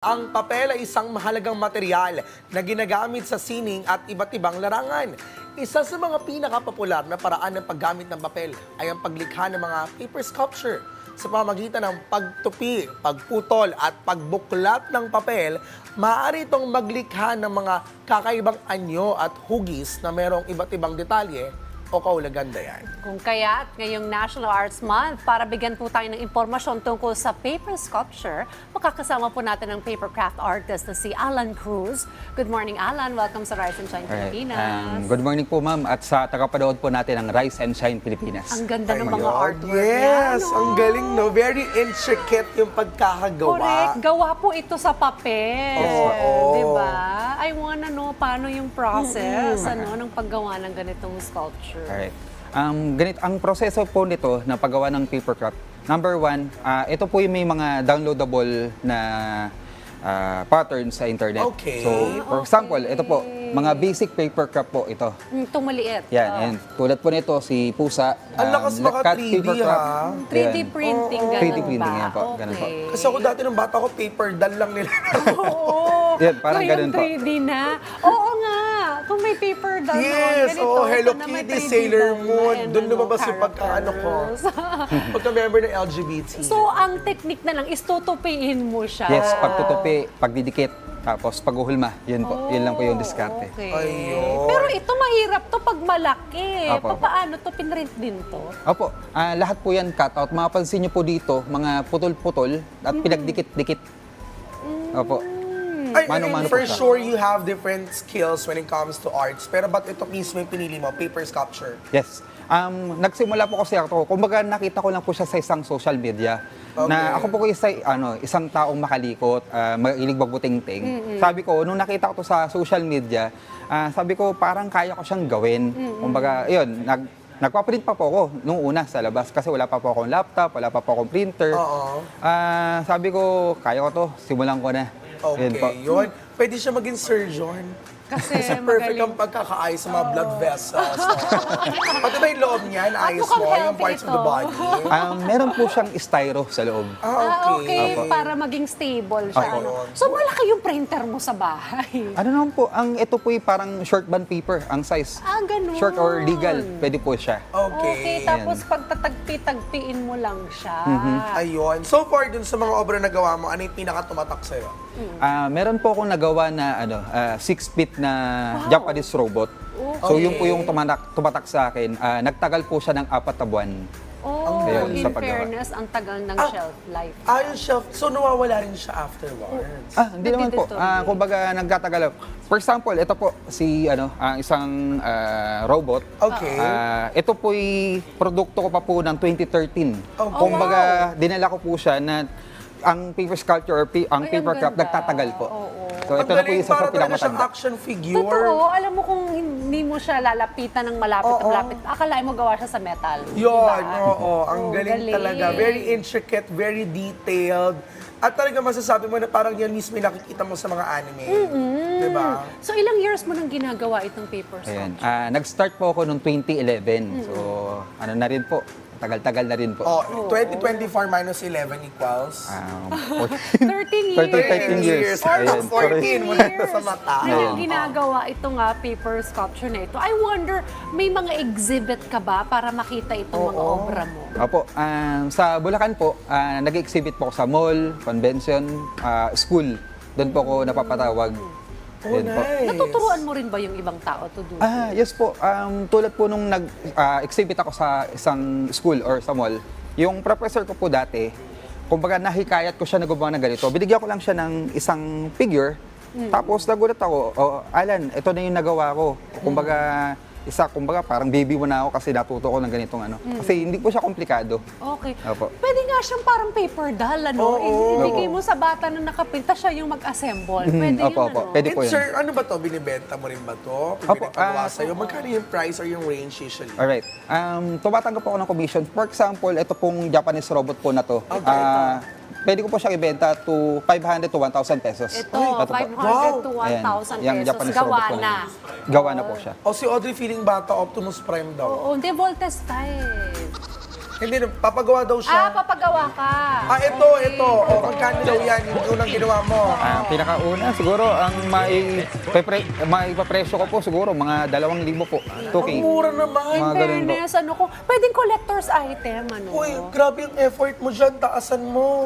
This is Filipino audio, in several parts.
Ang papel ay isang mahalagang material na ginagamit sa sining at iba't ibang larangan. Isa sa mga pinakapopular na paraan ng paggamit ng papel ay ang paglikha ng mga paper sculpture. Sa pamamagitan ng pagtupi, pagputol at pagbuklat ng papel, maaari itong maglikha ng mga kakaibang anyo at hugis na mayroong iba't ibang detalye o kaulagandayan. Kung kaya't ngayong National Arts Month, para bigyan po tayo ng impormasyon tungkol sa paper sculpture, makakasama po natin ang paper craft artist na si Alan Cruz. Good morning, Alan. Welcome sa Rise and Shine Pilipinas. Good morning po, ma'am. At sa tagapanood po natin ng Rise and Shine Pilipinas. Ang ganda ng mga Ayun, artwork yes, niya, ang galing, no? Very intricate yung pagkakagawa. Correct. Gawa po ito sa papel. Oo. Diba? I wanna know paano yung process ng paggawa ng ganitong sculpture. Alright. Ang proseso po nito na paggawa ng paper craft, number one, ito po yung may mga downloadable na patterns sa internet. Okay. So, for example, ito po, mga basic paper craft po ito. Itong maliit. Yan. Tulad po nito, si Pusa. Ang lakas maka cut 3D, paper craft. ha? 3D Yan. printing, ganun 3D printing, ba? yan po, ganun po. Okay. Kasi ako dati nung bata ko, paper doll lang nila. Oo. Yan, parang Ngayon, ganun po. 3D na. Oo nga. Kung may paper doll Yes, ganito. oh, Hello ito na may Kitty, 3D Sailor doll na Moon. and Doon lumabas yung pagkaano ko. characters. Pagka-member ng LGBT. So, ang technique na lang is tutupiin mo siya. Yes, pagtutupi, pagdidikit, tapos paghuhulma. Yun po. Yun lang po yung diskarte. Okay. Ayun. Pero ito mahirap to pag malaki. Opo. Paano to? Pinrint din to? Opo, lahat po yan cut-out. Mapapansin nyo po dito, mga putol-putol at pinagdikit-dikit. Opo. Ay, Mano-mano for po siya. sure, you have different skills when it comes to arts. Pero ba't ito mismo yung pinili mo? Paper sculpture. Yes. Nagsimula po kasi ako, kumbaga nakita ko lang po siya sa isang social media. Okay. Na ako po isang taong makalikot, mahilig magbuting-ting. Sabi ko, nung nakita ko to sa social media, sabi ko parang kaya ko siyang gawin. Kumbaga, yun, nagpa-print pa po ako nung una sa labas kasi wala pa po akong laptop, wala pa po akong printer. Oo. Sabi ko, kaya ko to, simulan ko na. Okay, Yun po. yun. Pwede siya maging surgeon. Kasi Perfect magaling. ang pagkakaayos sa mga blood vessels. Pati ba yung loob niya, ayos mukhang mo, yung healthy parts of the ito. body. Meron po siyang styro sa loob. Okay. Opo. Para maging stable siya. Opo. Ano? So, malaki yung printer mo sa bahay. Ano naman po, ito po yung parang short band paper, ang size. Ganun. Short or legal, pwede po siya. Okay, Okay. tapos pag tatagpi-tagpiin mo lang siya. Ayun. So far, dun sa mga obra na gawa mo, ano yung pinaka-tumatak sa'yo? Meron po akong nagawa na 6 feet na Japanese robot. So Okay. yun po yung tumatak sa akin. Nagtagal po siya ng 4 na buwan. Oh, Ayun, in sa paggawa. fairness, ang tagal ng shelf life. Yung shelf. So, nawawala rin siya afterwards. Hindi naman po. Nagdi-deteriorate. Kumbaga nagtatagal. For example, ito po si isang robot. Okay. Ito po'y produkto ko pa po ng 2013. Oh, Kumbaga dinala ko po siya na ang paper sculpture or ang Ay, ang paper craft ganda. nagtatagal po. Oo. So ito na po yung isa sa para talaga siyang pinakamatanda. action figure. Totoo, alam mo kung hindi mo siya lalapitan ng malapit na Oo. malapit, akalain mo gawa siya sa metal. Yun, Diba? oo. Ang galing talaga. Very intricate, very detailed. At talaga masasabi mo na parang yan mismo yung nakikita mo sa mga anime. Diba? So ilang years mo nang ginagawa itong paper Ayan. sculpture? Nag-start po ako noong 2011. So ano na rin po, tagal-tagal na rin po. 2024 minus 11 equals? 13 years. 13 years. Almost Ayan, 14 mo na sa mata. Na ginagawa ito nga paper sculpture na ito. I wonder, may mga exhibit ka ba para makita itong mga obra mo? Opo, sa Bulacan po, nag-exhibit po ako sa mall, convention, school. Doon po ako napapatawag. Yun po. Nice. Natuturuan mo rin ba yung ibang tao to do? Yes po. Tulad po nung nag-exhibit ako sa isang school or sa mall, yung professor ko po dati, kumbaga nahikayat ko siya na gumawa ng ganito. Binigyan ko lang siya ng isang figure, tapos nagulat ako, Alan, ito na yung nagawa ko. Kumbaga parang baby mo na ako kasi natuto ko ng ganitong ano. Kasi hindi po siya komplikado. Okay. Opo. Pwede nga siyang parang paper doll, ano? Oo. Ibigay mo sa bata na nakapinta siya yung mag-assemble. Pwede yun, Opo. ano? Pwede po And yan. sir, ano ba to? Binibenta mo rin ba to? Opo, Pinipagawa sa'yo? Magkano yung price or yung range usually? Alright. Tumatanggap ako ng commission. For example, ito pong Japanese robot po na to. Okay, Pwede ko po siyang ibenta to 500 to 1,000 pesos. Ito, po. 500 to Ayan. 1,000 Yung pesos. Japanese Gawa robot po na. Gawa na po siya. O si Audrey feeling bata, Optimus Prime daw. Oo, hindi, Voltes 5. Hindi, papagawa daw siya. Papagawa ka. Ito. O, magkano daw yan yung unang ginawa mo? Ang pinakauna, siguro, ang maipapresyo ko po, siguro, mga 2,000 po. 2K. Ang mura naman. Mga ganun po. Fairness, ano ko, pwedeng collector's item, ano? Uy, grabe yung effort mo dyan. Taasan mo.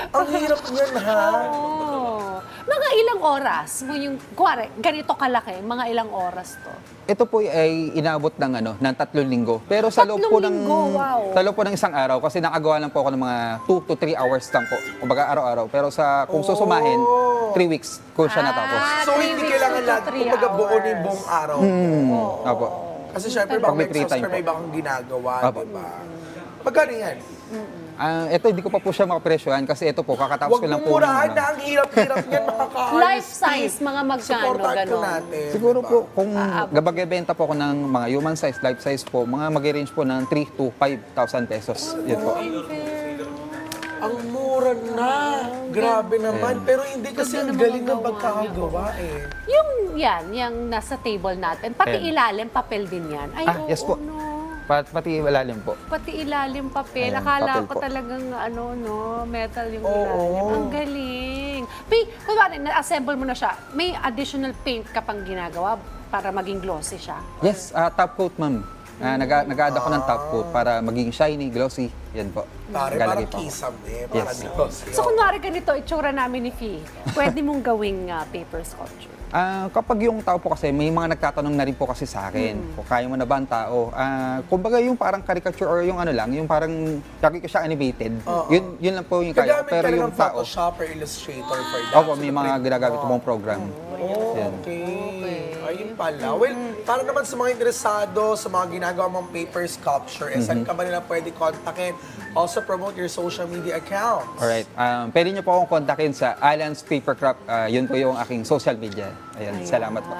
Ang hirap niyan, ha? Oh. Mga ilang oras mo yung, kuwari, ganito kalaki, mga ilang oras to? Ito po ay inabot ng 3 linggo. Pero sa loob 3 po ng linggo, wow. sa loob po ng isang araw kasi nakagawa lang po ako ng mga 2 to 3 hours lang po. Kumbaga araw-araw. Pero kung susumahin, 3 weeks ko siya natapos. So, 3 hindi weeks kailangan to lahat. 3 Kumbaga, buo na yung hours. buong araw. Opo. Kasi syempre, Pag baka may may free time exhaust ka, may po. ibang ginagawa, Apo. diba? Magkano yan? Ito hindi ko pa po siya makapresyohan kasi ito po kakatapos Huwag ko lang mong po. murahan na ang hirap-hirap niyan makakaayos. Life size, mga magkano, Supportahan po ganon. natin. Siguro diba? po, kung gabagibenta po ako ng mga human size, life size po, mga mag-range po ng 3 to 5,000 pesos. Yun po. Ang mura na. Grabe naman. Pero hindi kasi ang Ganda ng galing mga ng gawa pagkakagawa eh. Yung nasa table natin, pati Pen. ilalim, papel din yan. Ay, oo, Yes po. no. Pati ilalim po. Pati ilalim papel. Ayan, Akala papel ko po. talagang metal yung Oo. ilalim. Ang galing. Kunwari, na-assemble mo na siya. May additional paint ka pang ginagawa para maging glossy siya. Yes, top coat ma'am. Nag-add ako ng top coat para maging shiny, glossy. Yan po. Pare, Naglalagay parang po ako. kisam eh. Parang Yes. glossy. So, kunwari ganito, itsura namin ni Fee. Pwede mong gawing paper sculpture. Kapag yung tao po kasi, may mga nagtatanong na rin po kasi sa akin, kung kaya mo na ba ang tao. Kumbaga yung parang caricature or yung yung parang, lagi ko siya animated. Yun lang po yung kaya. Gagamit Pero ka yung ng tao, Photoshop or Illustrator for that. opo, may mga ginagamit po mong program. Oh, Yan. okay. Ayun pala. Well, para naman sa mga interesado sa mga ginagawa mong paper sculpture, saan ka ba nila pwede kontakin? Also promote your social media accounts. Alright. Pwede niyo po akong kontakin sa Alan's Papercraft. Yun po yung aking social media. Ayan, salamat po.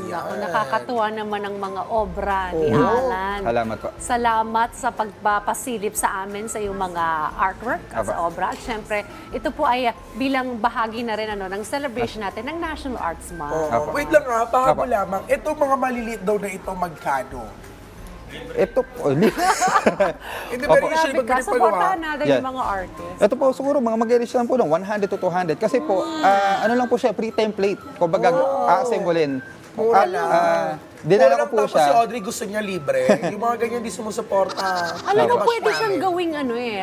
Naku, nakakatuwa naman ang mga obra ni Alan. Salamat po. Salamat sa pagpapasilip sa amin sa iyong mga artwork at sa obra. At syempre, ito po ay bilang bahagi na rin ng celebration natin ng National Arts Month. Oh, wait lang ha, pahabol Apo. lamang. Itong mga maliliit daw na ito, magkano? Ito po. Hindi ba Opo. rin siya Grabe ka, magpagawa? supportahan natin Yeah. yung mga artists. Ito po, siguro mga mag-range lang po ng 100 to 200. Kasi po, ano lang po siya, pre-template. Kumbaga, a-assemblein. Mura lang. Dinala ko po Tapos si siya. Audrey gusto niya libre. Yung mga ganyan di sumusuporta. Alam mo, Bash pwede siyang namin. gawing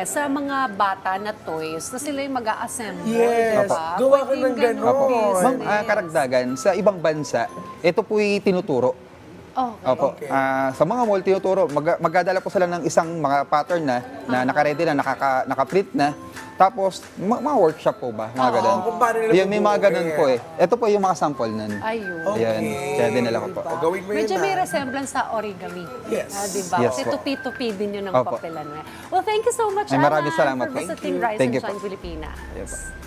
sa mga bata na toys na sila yung mag-a-assemble. Yes. diba? Gawa ka Pwede ng yung ganon. ganun Ma'am, business. karagdagan, sa ibang bansa, ito po'y tinuturo. Okay. Opo. Okay. Sa mga mall, tinuturo, magdadala po sila ng isang mga pattern na naka-ready na, naka-print na. Tapos, mga workshop po ba? Mga ganun. kung paano nila May mga bubuo ganun po eh. Ito po yung mga sample nun. Ayun. Ayan. Kaya dinala ko po. O, gawin mo yun Medyo may na. resemblance sa origami. Yes. Diba? Yes Kasi po. tupi-tupi din yun ng Opo. papelan. Well, thank you so much, Ay, maraming Alan, salamat for po. visiting Thank you. Rise Thank and you po. Shine Pilipinas. Yes po.